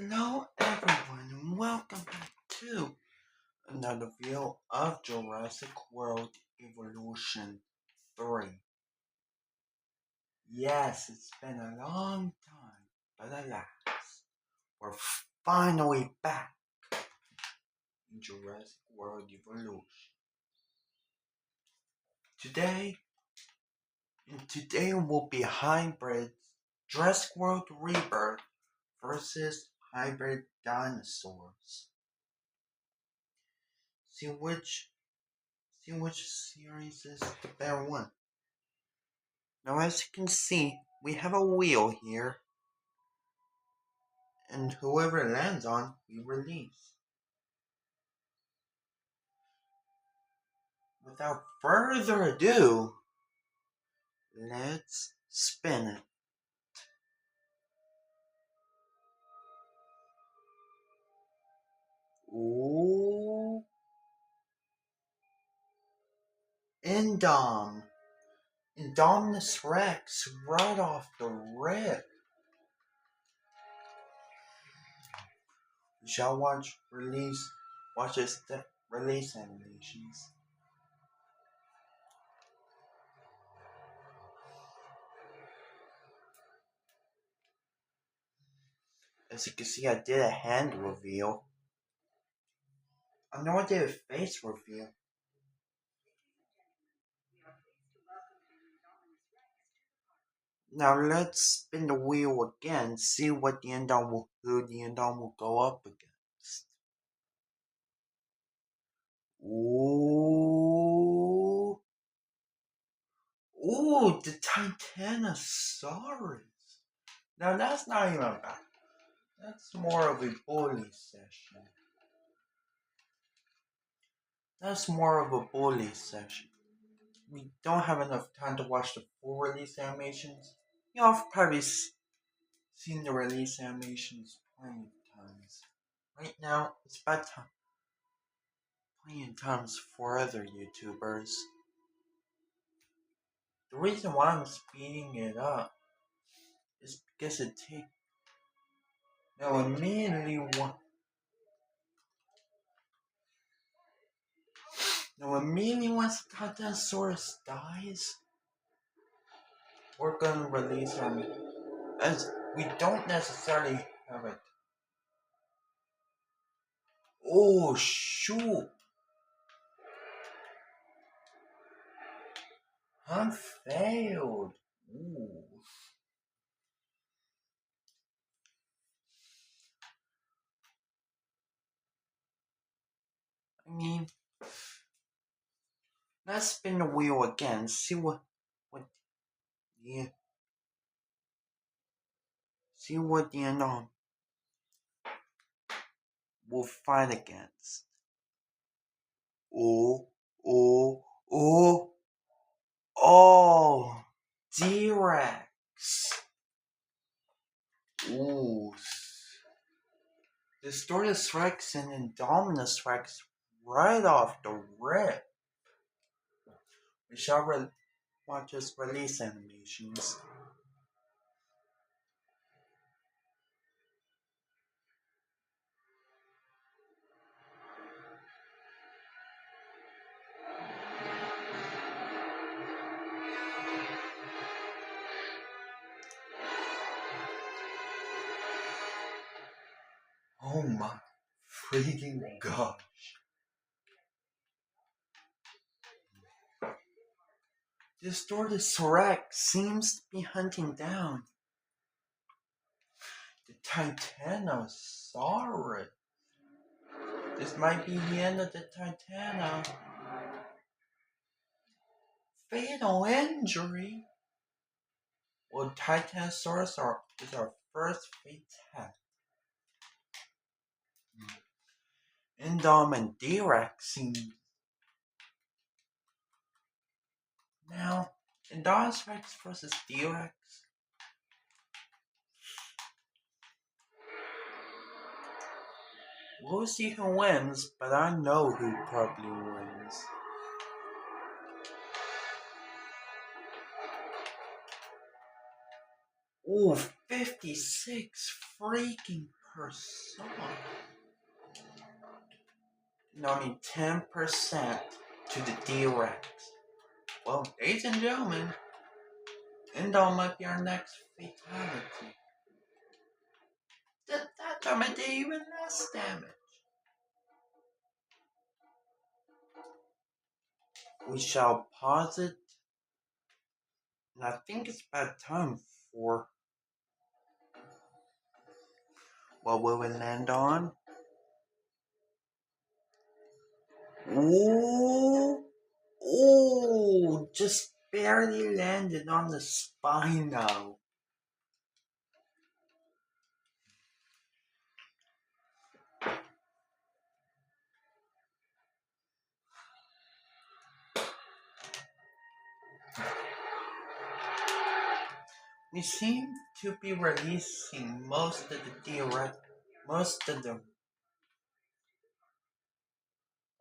Hello everyone and welcome back to another video of Jurassic World Evolution 3. Yes, it's been a long time, but alas, we're finally back in Jurassic World Evolution. Today will be hybrid Jurassic World Rebirth versus hybrid dinosaurs. See which series is the better one. Now as you can see, we have a wheel here, and whoever it lands on, we release. Without further ado, let's spin it. Ooh. Indominus Rex right off the rip. We shall watch this release animations. As you can see, I did a hand reveal. I know I did a face reveal. Now let's spin the wheel again, see what who the Endom will go up against. Ooh. Ooh, the Titanosaurus. Now that's not even bad. That's more of a bully session. We don't have enough time to watch the full release animations. I've probably seen the release animations plenty of times. Right now, it's about time. Plenty of times for other YouTubers. The reason why I'm speeding it up is because it takes. Now immediately once the Titanosaurus dies, we're gonna release him, as we don't necessarily have it. Oh shoot! I failed. Ooh. I mean, let's spin the wheel again. See what the end on will fight against. Oh, oh, oh, oh, T-Rex. Ooh. The Distortus Rex and Indominus Rex right off the rip. We shall watch his release animations. Oh my freaking gosh. This Distortus Rex seems to be hunting down the Titanosaurus. This might be the end of the Titano. Fatal injury? Well, Titanosaurus is our first fatality. Indom and D-Rex seem. Now, Indominus Rex versus D-Rex. We'll see who wins, but I know who probably wins. Ooh, 56 freaking And only 10% to the D-Rex. Well, ladies and gentlemen, Indol might be our next fatality. That time I did even less damage. We shall pause it. And I think it's about time for what will we land on? Ooh, ooh, just barely landed on the spine now. We seem to be releasing most of the.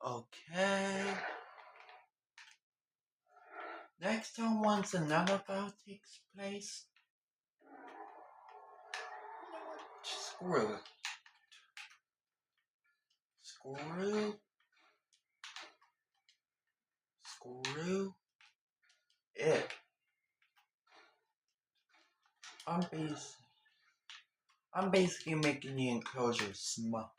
Okay. Next time, once another battle takes place, screw it. Screw it. I'm basically making the enclosure smaller,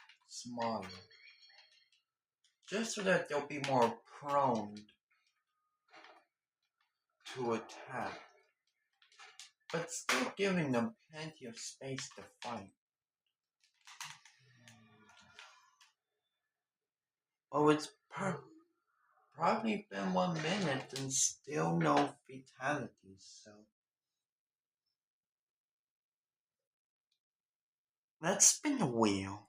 just so that they'll be more prone to attack, but still giving them plenty of space to fight. Oh, it's probably been 1 minute and still no fatalities, so let's spin the wheel.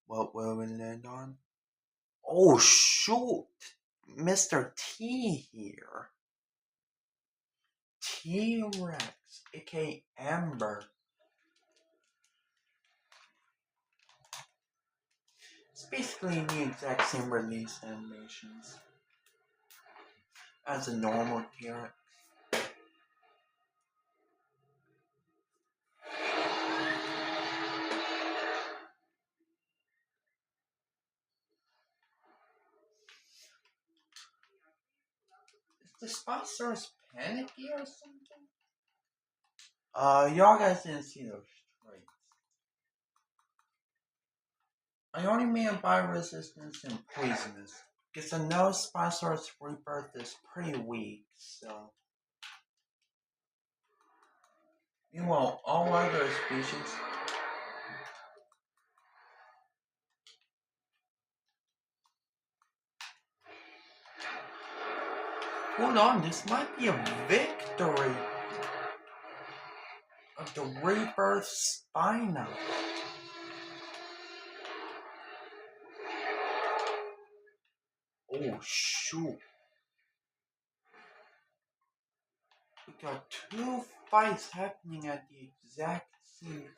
What will we land on? Oh shoot! Mr. T here. T-Rex, aka Amber. It's basically the exact same release animations as a normal T-Rex. Is the Spinosaurus panicky or something? Y'all guys didn't see those traits. I only mean by resistance and poisonous. Because I know Spinosaurus rebirth is pretty weak, so. Meanwhile, all other species. Hold on, this might be a victory of the rebirth Spino. Oh shoot. We got 2 fights happening at the exact same time.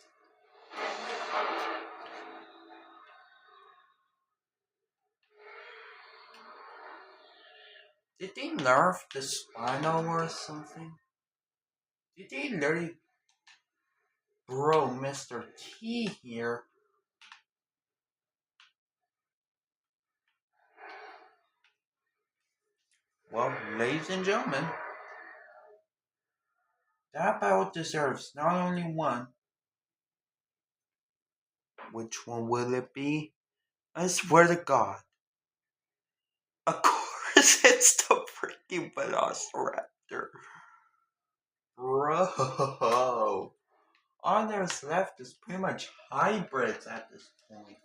Did they nerf the Spino or something? Did they literally bro Mr. T here? Well, ladies and gentlemen, that battle deserves not only one. Which one will it be? I swear to God. Of course, it's the freaking Velociraptor. Bro. All there's left is pretty much hybrids at this point.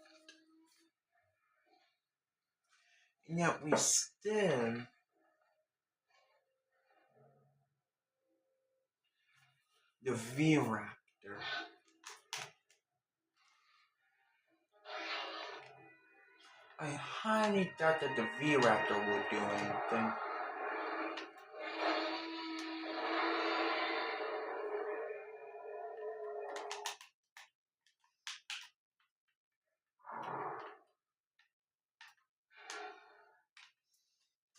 And yet we still the V-Raptor. I highly doubt that the V-Raptor will do anything.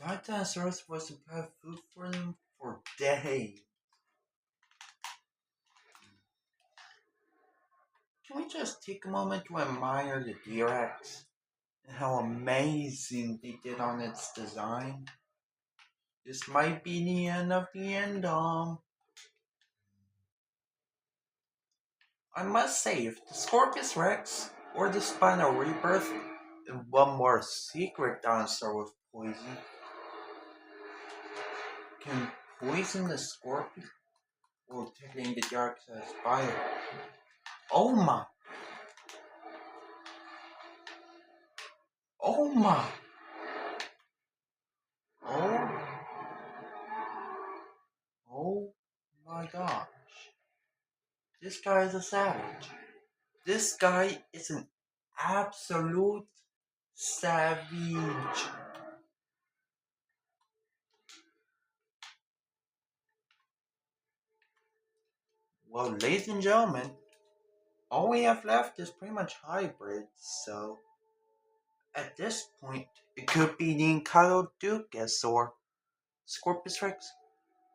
That dinosaurs was to provide food for them for days. Can we just take a moment to admire the T-Rex and how amazing they did on its design? This might be the end of the end, I must say, if the Scorpius Rex or the Spinal Rebirth and one more secret dinosaur with poison can poison the Scorpion or taking the dark side spider. Oh my! Oh my! Oh! Oh my gosh! This guy is a savage. This guy is an absolute savage. Well, ladies and gentlemen, all we have left is pretty much hybrids, so at this point, it could be the Encycloducus or Scorpius Rex.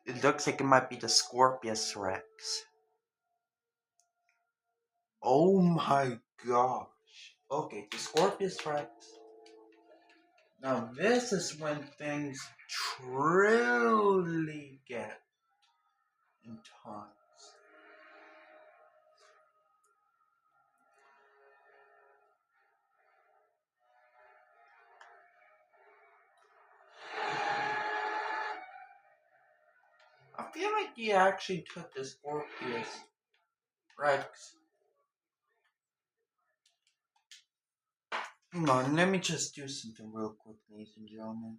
It looks like it might be the Scorpius Rex. Oh my gosh. Okay, the Scorpius Rex. Now this is when things truly get intense. I feel like he actually took the Scorpius Rex. Hang on, let me just do something real quick, ladies and gentlemen.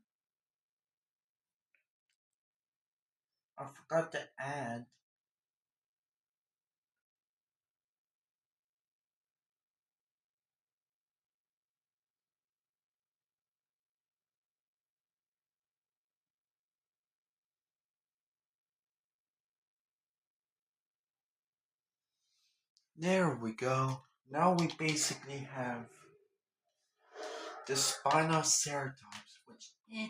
I forgot to add. There we go. Now we basically have the Spinoceratops, which you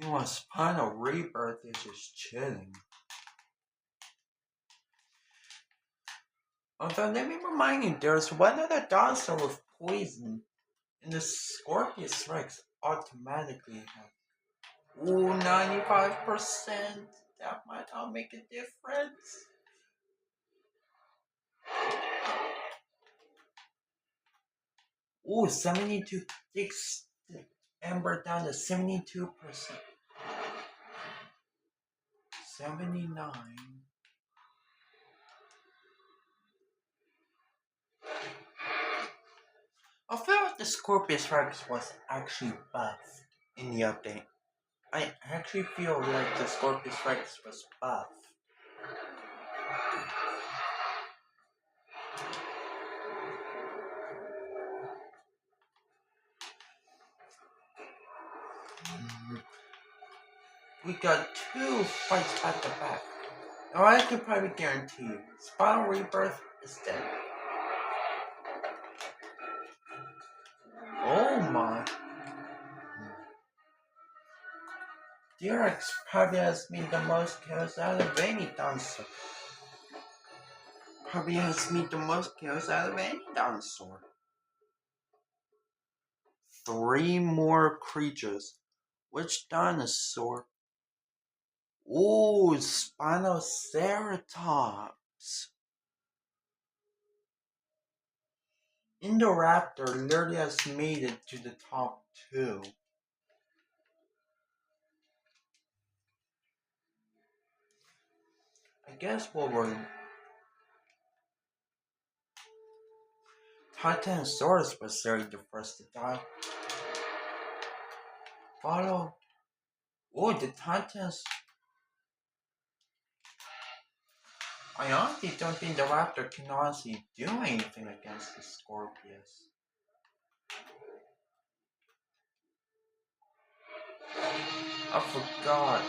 know, a spinal rebirth is just chilling. Although let me remind you, there's one other dinosaur with poison, and the Scorpius Rex automatically has. Ooh, 95%. That might not make a difference. Ooh, 72 takes the Ember down to 72%. 79. I feel like the Scorpius Rex was actually buffed in the update. I actually feel like the Scorpius Rex was buffed. We got two fights back to back. Now I can probably guarantee you, Spinal Rebirth is dead. Oh my. T-Rex probably has made the most kills out of any dinosaur. Probably has made the most kills out of any dinosaur. Three more creatures. Which dinosaur? Ooh, Spinoceratops. Indoraptor literally has made it to the top two. I guess what we're Titanosaurus was really the first to die. Follow. Oh, the Titans. I honestly don't think the Raptor can honestly do anything against the Scorpius. I forgot.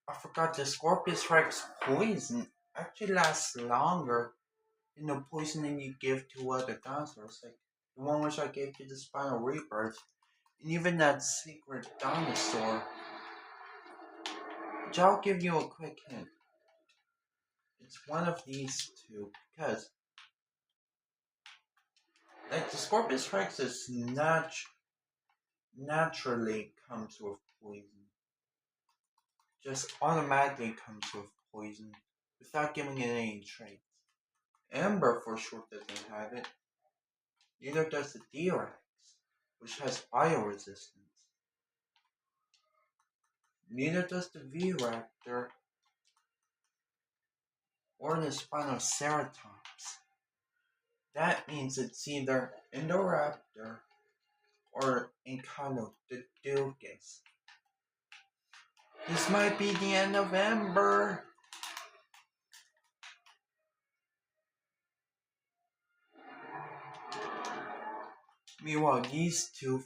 I forgot the Scorpius Rex poison actually lasts longer than the poisoning you give to other dinosaurs. Like the one which I gave to the Spinal Rebirth. And even that secret dinosaur. But I'll give you a quick hint. It's one of these two because, like, the Scorpius Rex is naturally comes with poison. Just automatically comes with poison without giving it any traits. Amber for sure doesn't have it. Neither does the D-Rex, which has bioresistance. Neither does the V-Raptor or the Spinoceratops. That means it's either Indoraptor or Echinodocus. This might be the end of Amber. Meanwhile, these two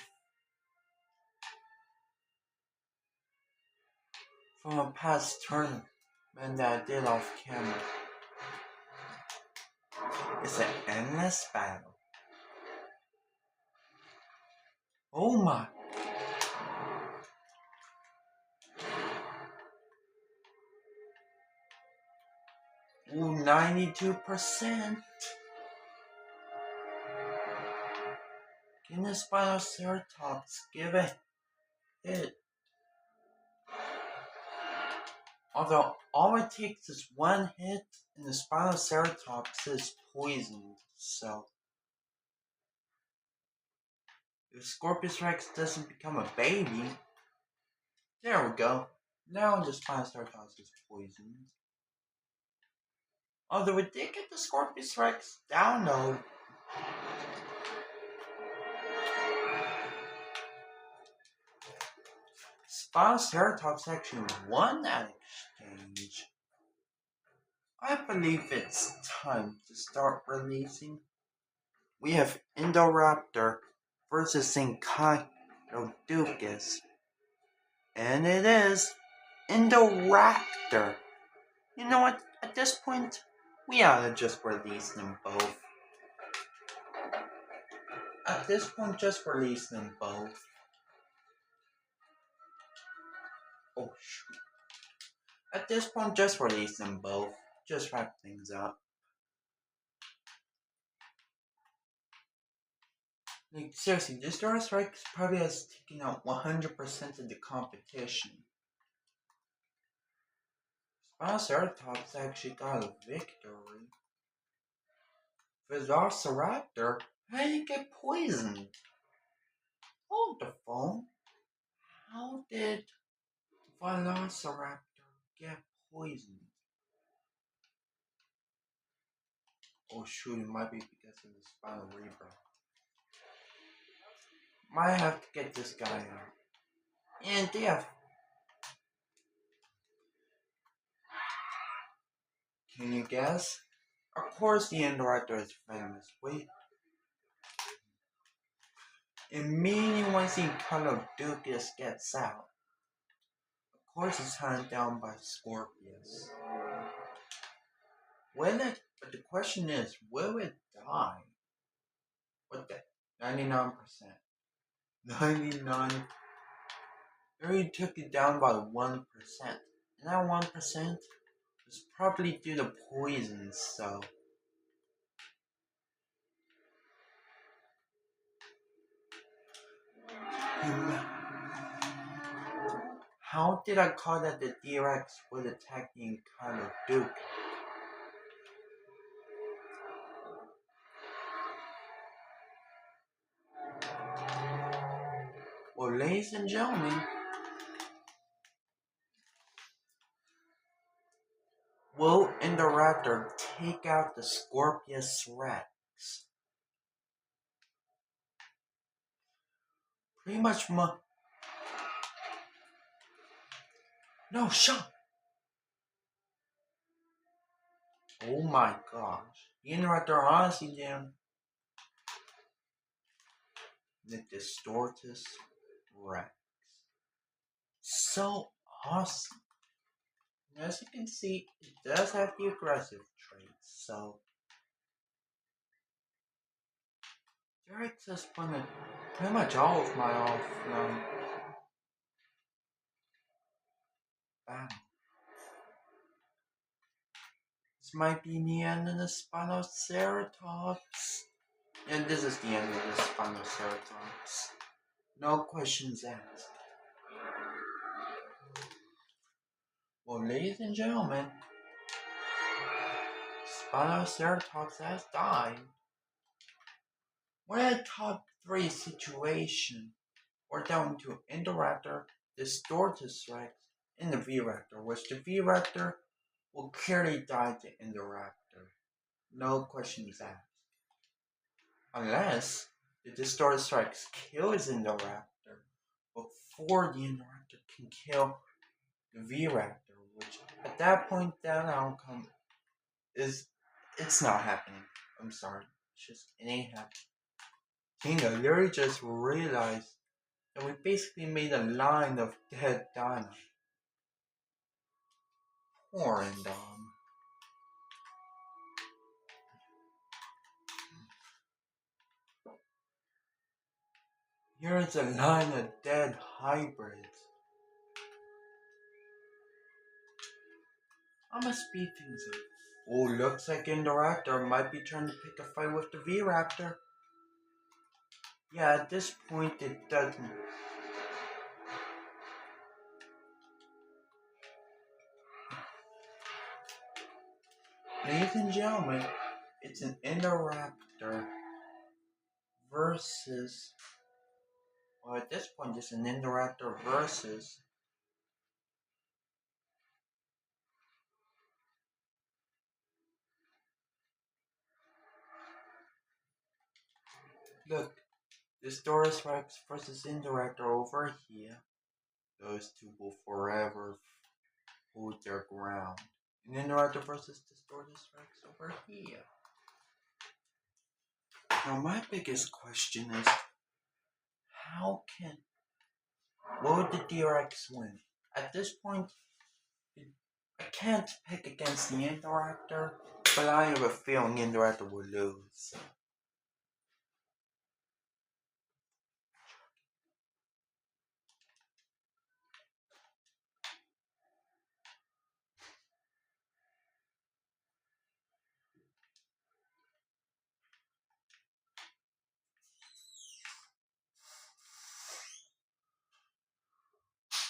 from a past tournament that I did off camera. It's an endless battle. Oh my. Ooh, 92%. Give the Spinoceratops, give it hit. Although all it takes is one hit and the Spinoceratops is poisoned, so if Scorpius Rex doesn't become a baby, there we go. Now the Spinoceratops is poisoned. Although we did get the Scorpius Rex download. Spinoceratops actually won that exchange. I believe it's time to start releasing. We have Indoraptor versus Echinodocus. And it is Indoraptor. You know what? At this point, we ought to just release them both. At this point, just release them both. Oh, shoot. At this point, just release them both. Just wrap things up. Like, seriously, this Jurassic Rex probably has taken out 100% of the competition. Spinoceratops actually got a victory. Velociraptor, how did he get poisoned? Hold the phone. How did Velociraptor get poisoned? Oh shoot, it might be because of the spinal rebirth. Might have to get this guy out. And yeah. Can you guess? Of course the Indoraptor is famous. Wait. Immediately once the Echinodocus gets out, of course it's hunted down by Scorpius. But the question is, will it die? What the? 99%. 99. It already took it down by 1%. And that 1% is probably due to poison, so. How did I call that the D-Rex would attack the Echinodocus? Well, ladies and gentlemen, will Indoraptor take out the Scorpius Rex? Pretty much No, shut! Oh my gosh. The Indoraptor honestly damn. The Distortus Rex. So awesome. And as you can see, it does have the aggressive traits, so Jurassic has spun pretty much all of my offline battle. This might be the end of the Spinoceratops. And this is the end of the Spinoceratops. No questions asked. Well, ladies and gentlemen, Spinoceratops has died. We're at top 3 situation. We're down to Indoraptor, the Distortus Rex, and the V-Raptor, which the V-Raptor will clearly die to Indoraptor. No questions asked. Unless the Distortus Rex kills Indoraptor before the Indoraptor can kill the V-Raptor, which at that point that outcome is it's not happening. I'm sorry. It ain't happening. Kinga literally just realized that we basically made a line of dead dino. Poor Indom. Here's a line of dead hybrids. I'ma speed things up. Oh, looks like Indoraptor might be trying to pick a fight with the V-Raptor. Yeah, at this point it doesn't. Ladies and gentlemen, it's an Indoraptor versus. Well, at this point, it's an Indoraptor versus. Look, this Doris Rex versus Indoraptor over here. Those two will forever hold their ground. And Indoraptor versus this Doris Rex over here. Now, my biggest question is, what would the DRX win? At this point, I can't pick against the Indoraptor, but I have a feeling Indoraptor will lose.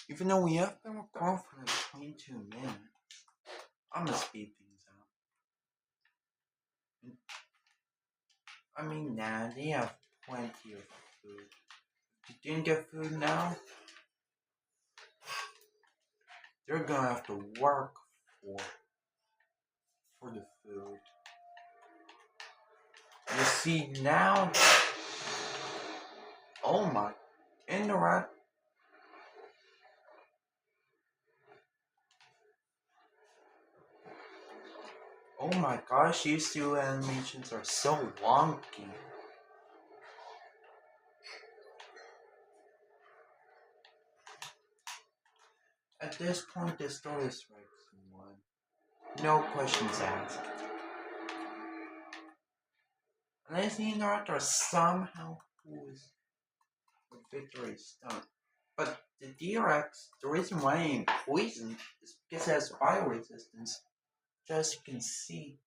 Even though we have been recording for like 22 minutes, I'm gonna speed things up. I mean, nah, they have plenty of food. If you didn't get food now, they're gonna have to work for the food. You see now, oh my, Indoraptor. Oh my gosh, these two animations are so wonky. At this point, the story is right one. No questions asked. Unless the Indoraptor somehow pulls the victory stunt. But the DRX, the reason why it ain't poisoned is because it has bioresistance. As you can see,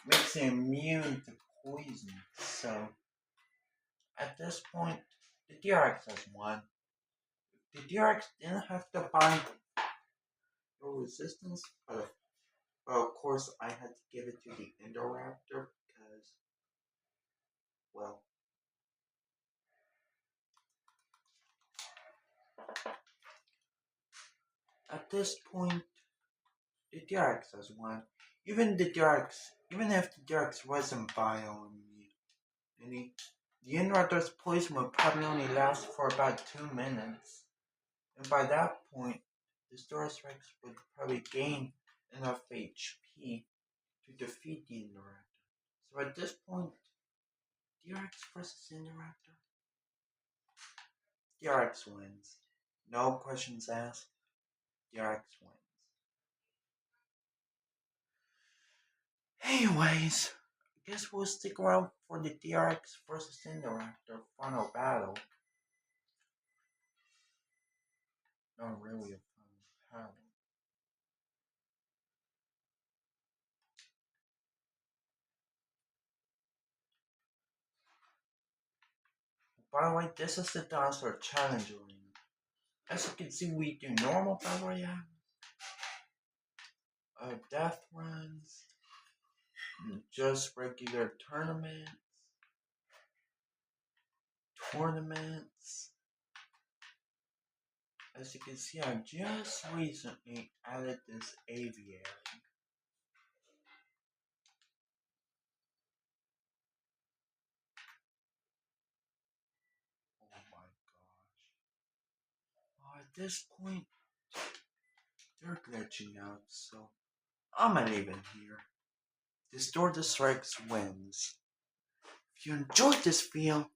makes it immune to poison. So, at this point, the DRX has won. The DRX didn't have to bind no resistance, but of course I had to give it to the Indoraptor because, well, at this point, the DRX has won. Even if the DRX wasn't bioimmune, the Indoraptor's poison would probably only last for about 2 minutes. And by that point, the Doris Rex would probably gain enough HP to defeat the Indoraptor. So at this point, DRX versus Indoraptor, DRX wins. No questions asked, DRX wins. Anyways, I guess we'll stick around for the DRX versus Indoraptor final battle. Not really a final battle. By the way, this is the dinosaur challenge arena. As you can see, we do normal battle royale, death runs, just regular tournaments. As you can see, I just recently added this aviary. Oh my gosh. Oh, at this point, they're glitching out, so I'm gonna leave it here. Distort the Strikes wins. If you enjoyed this video,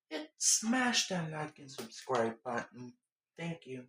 hit smash that like and subscribe button. Thank you.